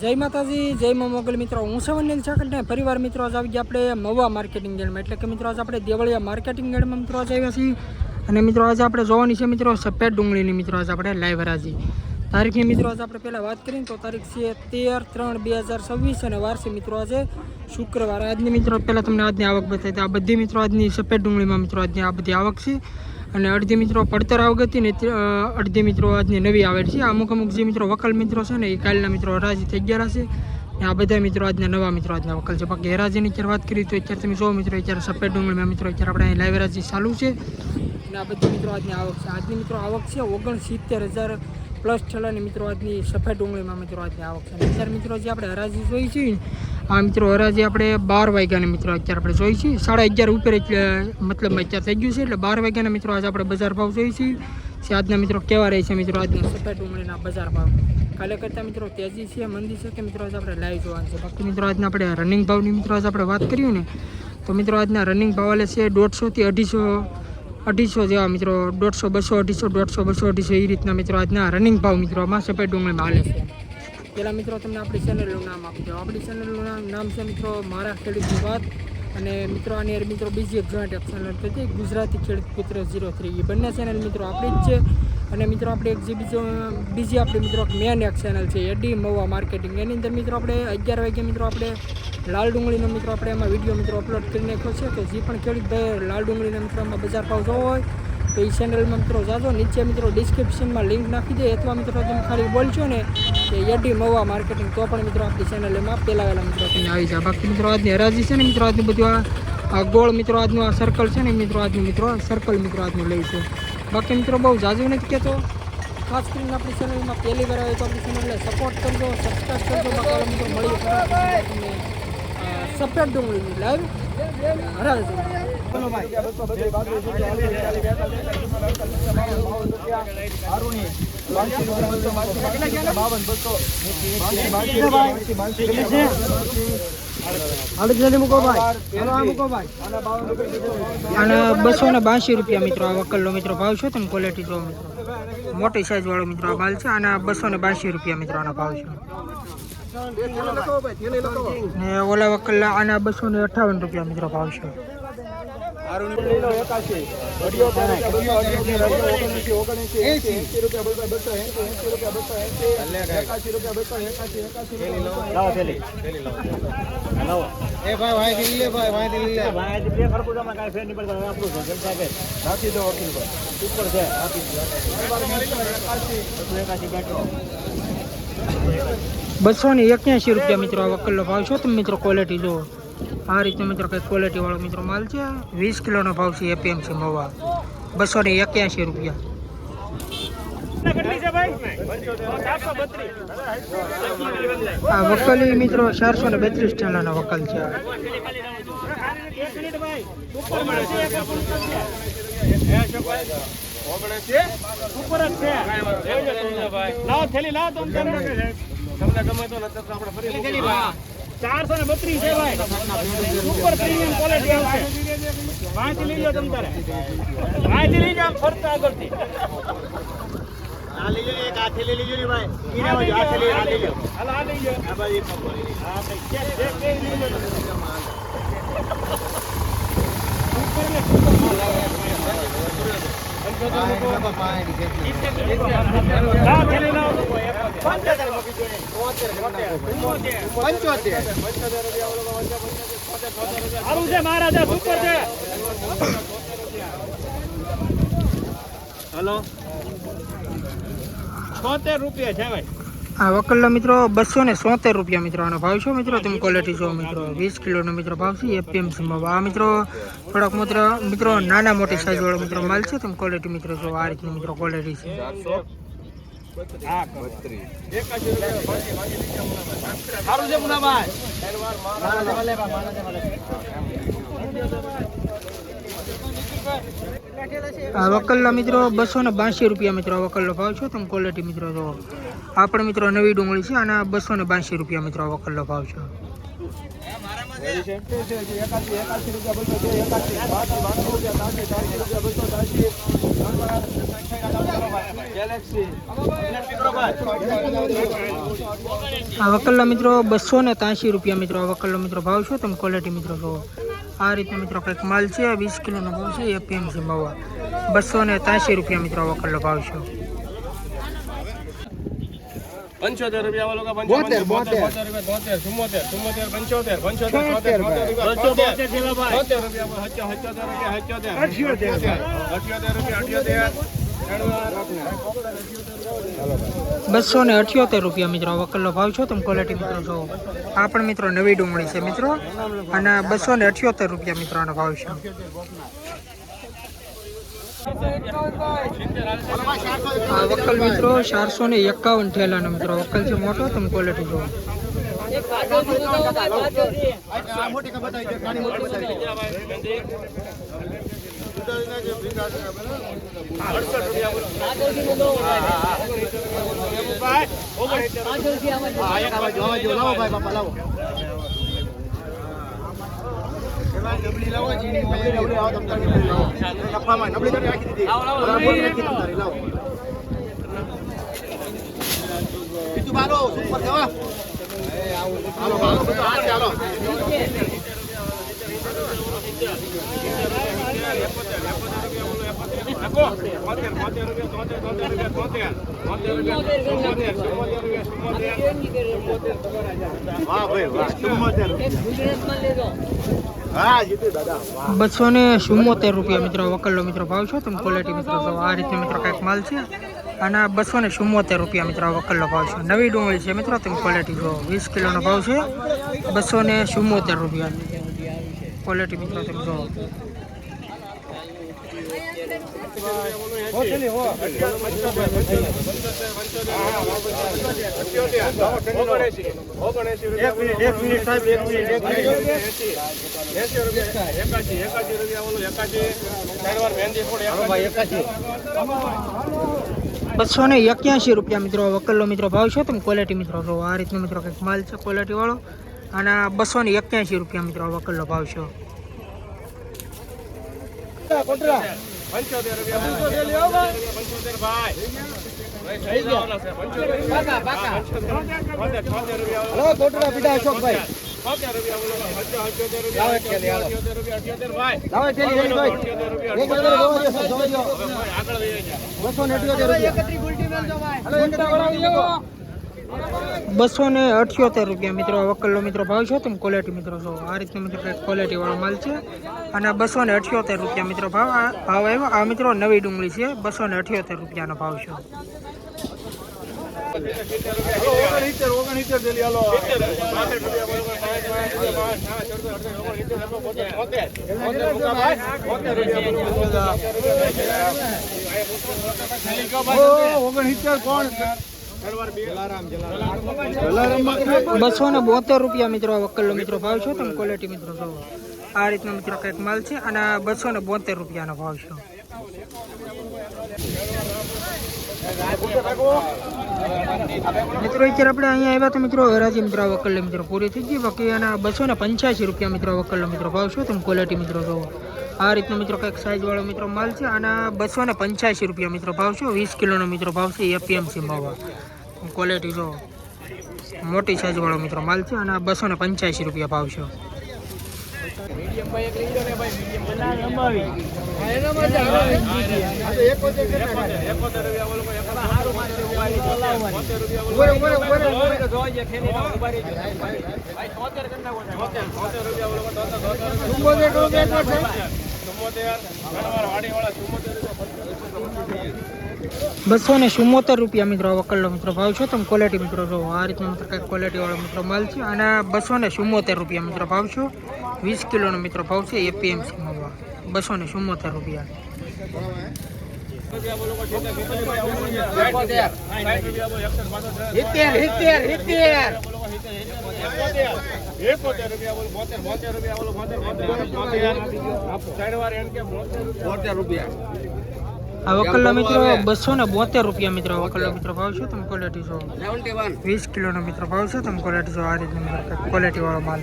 જય માતાજી, જય મા મોગલ મિત્રો. હું સવનિલ ચાકર ને પરિવાર મિત્રો આજ આવી ગયા આપણે મવા માર્કેટિંગ યાર્ડમાં. એટલે કે મિત્રો આજ આપણે દેવળિયા માર્કેટિંગ યાર્ડમાં મિત્રો આજ આવ્યા છીએ. અને મિત્રો આજે આપણે જોવાની છે મિત્રો સફેદ ડુંગળીની મિત્રો આજ આપણે લાઈવ હરાજી તારીખની મિત્રો આજે આપણે પહેલાં વાત કરીએ તો તારીખ છે 13/3/2026 અને વાર છે મિત્રો આજે શુક્રવાર. આજની મિત્રો પહેલાં તમને આજની આવક બતાવી આ બધી મિત્રો આજની સફેદ ડુંગળીમાં મિત્રો આજની આ બધી આવક છે. અને અડધી મિત્રો પડતર આવક હતી ને અડધી મિત્રો આજની નવી આવેલ છે. અમુક જે મિત્રો વકલ મિત્રો છે ને એ કાલના મિત્રો હરાજી થઈ ગયા છે. આ બધા મિત્રો આજના નવા મિત્રો આજના વકલ છે. બાકી હરાજીની અત્યારે વાત કરી તો અત્યારે તમે જો મિત્રો અત્યારે સફેદ ડુંગળીમાં મિત્રો અત્યારે આપણે અહીં લાઈવ હરાજી ચાલુ છે. અને આ બધી મિત્રો આજની આવક છે. આજની મિત્રો આવક છે 69,000 પ્લસ છેલ્લાની મિત્રો આજની સફેદ ડુંગળીમાં મિત્રો આજની આવક છે. અત્યારે મિત્રો જે આપણે હરાજી જોઈ છીએ આ મિત્રો હરાજી આપણે 12 વાગ્યાના મિત્રો અત્યારે આપણે જોઈ છીએ 11:30 ઉપર એટલે મતલબ અત્યારે થઈ ગયું છે એટલે 12 વાગ્યાના મિત્રો આજે આપણે બજાર ભાવ જોઈ છીએ. આજના મિત્રો કેવા રહે છે મિત્રો આજના સફેદ ડુંગળીના બજાર ભાવ કાલે કરતાં મિત્રો તેજી છે મંદી છે કે મિત્રો આજે આપણે લાઈવ જોવાનું છે. બાકી મિત્રો આજના આપણે રનિંગ ભાવની મિત્રો આજે આપણે વાત કરીએ ને તો મિત્રો આજના રનિંગ ભાવ આલે છે 150 થી 250 જેવા મિત્રો 150, 200, 250, 200, 250 એ રીતના મિત્રો આજના રનિંગ ભાવ મિત્રોમાં સફેદ ડુંગળીમાં હાલે છે. પહેલાં મિત્રો તમને આપણી ચેનલનું નામ આપી દો. આપણી ચેનલનું નામ છે મિત્રો મારા ખેડૂતની વાત. અને મિત્રો આની મિત્રો બીજી એક જોઈન્ટ ચેનલ હતી ગુજરાતી ખેડૂત પુત્ર 03 એ બંને ચેનલ મિત્રો આપણી જ છે. અને મિત્રો આપણે એક જે બીજી આપણી મિત્રો મેન એક ચેનલ છે એડી મવા માર્કેટિંગ એની અંદર મિત્રો આપણે 11 વાગ્યે મિત્રો આપણે લાલ ડુંગળીનો મિત્રો આપણે એમાં વિડીયો મિત્રો અપલોડ કરી નાખ્યો છે. તો જે પણ ખેડૂત ભાઈ લાલ ડુંગળીના મિત્રો એમાં બજાર ભાવ જોવો હોય તો એ ચેનલમાં મિત્રો જાજો. નીચે મિત્રો ડિસ્ક્રિપ્શનમાં લિંક નાખી દે અથવા મિત્રો તમે ખાલી બોલશો ને કે એડી મવા માર્કેટિંગ તો પણ મિત્રો આપણી ચેનલ એમાં પહેલાં વહેલા મિત્રો તમને આવી જાય. બાકી મિત્રો આજની હરાજી છે ને મિત્રો આજનું બધું આ ગોળ મિત્રો આજનું આ સર્કલ છે ને મિત્રો આજનું મિત્રો સર્કલ મિત્રો આજનું લઈ છે. બાકી મિત્રો બહુ જાજુ નથી કહેતો. ખાસ કરીને આપણી ચેનલમાં પહેલી વાર આવે તો આપણી ચેનલને સપોર્ટ કરજો, સબસ્ક્રાઈબ કરજો. બાકી મિત્રો મળી તમને સફેદ ડુંગળીની લાઈવ હરાજી. અને 282 રૂપિયા મિત્રો આ વકલનો મિત્રો ભાવ છે. તમે ક્વોલિટી જો મિત્રો મોટી સાઈઝ વાળો મિત્રો આ માલ છે. અને 282 રૂપિયા મિત્રો આનો ભાવ છે. ને ઓલા વકલ આના 258 રૂપિયા મિત્રો ભાવ છે. ₹281 રૂપિયા મિત્રો આ વકલનો ભાવ છે. તમે મિત્રો ક્વોલિટી જુઓ આ રીતે મિત્રો કંઈક ક્વોલિટી વાળો મિત્રો માલ છે. 20 કિલોનો ભાવ છે એપીએમસી મવા ₹281 રૂપિયા. આ વકલી મિત્રો 432 ચાલાનો વકલ છે. તમને ગમે તો આપણે ફરી 432 છે ભાઈ. સુપર પ્રીમિયમ ક્વોલિટી આવશે. વાંચી લીજો તમ તારે. વાંચી લીજો આમ ફરતા આગળથી. આ લીજો એક હાથે લઈ લીજો ને ભાઈ. ઈના બાજુ હાથે લઈ આ લીજો. હાલો આ લીજો. આ બાજુ હા ભાઈ ચેક ચેક લીજો. સુપર ને સુપર માલ આવે. હેલો 76 રૂપિયા છે ભાઈ. આ વકલનો મિત્રો 276 રૂપિયા મિત્રો આનો ભાવ છે. મિત્રો તમે ક્વોલિટી જો મિત્રો 20 કિલોનો મિત્રો ભાવ છે એપીએમસીમાં. આ મિત્રો થોડાક મિત્રો નાના મોટી સાઈઝ વાળો મિત્રો માલ છે. તમે ક્વોલિટી મિત્રો જો આ રીતની મિત્રો ક્વોલિટી છે. આ વકલના મિત્રો 282 રૂપિયા મિત્રો વકલનો ભાવ છે. તમે ક્વોલિટી મિત્રો જો આ પણ મિત્રો નવી ડુંગળી છે. આના 282 રૂપિયા મિત્રો વકલનો ભાવ છે. આ વકલ્લા મિત્રો 283 રૂપિયા મિત્રો. આ વકલ્લો મિત્રો ભાવ છો તમે ક્વોલિટી મિત્રો જોવો. આ રીતનો મિત્રો કંઈક માલ છે. 20 કિલોનો ભાવ છે. એપીએમસી મવા 283 રૂપિયા મિત્રો. આ વકલ્લો ભાવ છે. 75 રૂપિયા વાળો કા 75 રૂપિયા 75 75 75 278 રૂપિયા મિત્રો. આ વકલ્લો ભાવ છો તમે ક્વોલિટી મિત્રો જોવો. આ પણ મિત્રો નવી ડુંગળી છે મિત્રો અને 278 રૂપિયા મિત્રો આનો ભાવ છે. આ વકલ મિત્રો 451 ઠેલાનો મિત્રો વકલ છે મોટો. તમે ક્વોલિટી જુઓ. ₹274 મિત્રો વકલ્લો મિત્રો ભાવ છો તમે ક્વોલિટી મિત્રો જો. આ રીતે મિત્રો કંઈક માલ છે અને 274 રૂપિયા મિત્રો વકલ્લો ભાવ છે. નવી ડુંગળી છે મિત્રો. તમે ક્વોલિટી જો. 20 કિલોનો ભાવ છે. 274 રૂપિયા ક્વોલિટી મિત્રો તમે જો. ₹281 મિત્રો વકલ્લો મિત્રો ભાવ છે તમે ક્વોલિટી મિત્રો જો. આ રીતનો મિત્રો કંઈક માલ છે ક્વોલિટી વાળો અને 281 રૂપિયા મિત્રો વકલ્લો ભાવ છે. ₹278 મિત્રો વકલ્લો મિત્રો ભાવ છે તમે ક્વોલિટી મિત્રો જો. આ રીતનો મિત્રો કંઈક ક્વોલિટી વાળો માલ છે અને 278 રૂપિયા મિત્રો ભાવ આવ્યો. આ મિત્રો નવી ડુંગળી છે. 278 રૂપિયાનો ભાવ છે. ₹272 મિત્રો વકલ્લો મિત્રો ભાવ છો તમે ક્વોલિટી મિત્રો જો. આ રીતનો મિત્રો કંઈક માલ છે અને 272 રૂપિયાનો ભાવ છે. મિત્રો અત્યારે આપણે અહીંયા આવ્યા તો મિત્રો હરાજી મિત્રો વકલ્લો મિત્રો પૂરી થઈ ગઈ. બાકી આના 285 રૂપિયા મિત્રો વકલ્લો મિત્રો ભાવ છો તમે ક્વોલિટી મિત્રો જો. આ રીતનો મિત્રો કંઈક સાઈઝ વાળો મિત્રો માલ છે અને 285 રૂપિયા મિત્રો ભાવ છે. 20 કિલોનો મિત્રો ભાવ છે. એપીએમસી માવા ક્વોલિટી જો. મોટી સાઈઝ વાળો મિત્રો માલ છે અને 285 રૂપિયા ભાવ છે. ₹274 મિત્રો વકલ્લો મિત્રો ભાવ છો તમે ક્વોલિટી મિત્રો જો. આ રીતનો મિત્રો કંઈક ક્વોલિટી વાળો મિત્રો માલ છે અને 274 રૂપિયા મિત્રો ભાવ છો. 20 કિલોનો મિત્રો ભાવ છે. એપીએમસી માં 274 રૂપિયા. આ વકલ્લા મિત્રો 272 રૂપિયા મિત્રો વકલ્લો મિત્રો ભાવ છે તમે ક્વોલિટી જો. 20 કિલોનો મિત્રો ભાવ છે તમે ક્વોલિટી જો. આ રીતનો ક્વોલિટી વાળો માલ.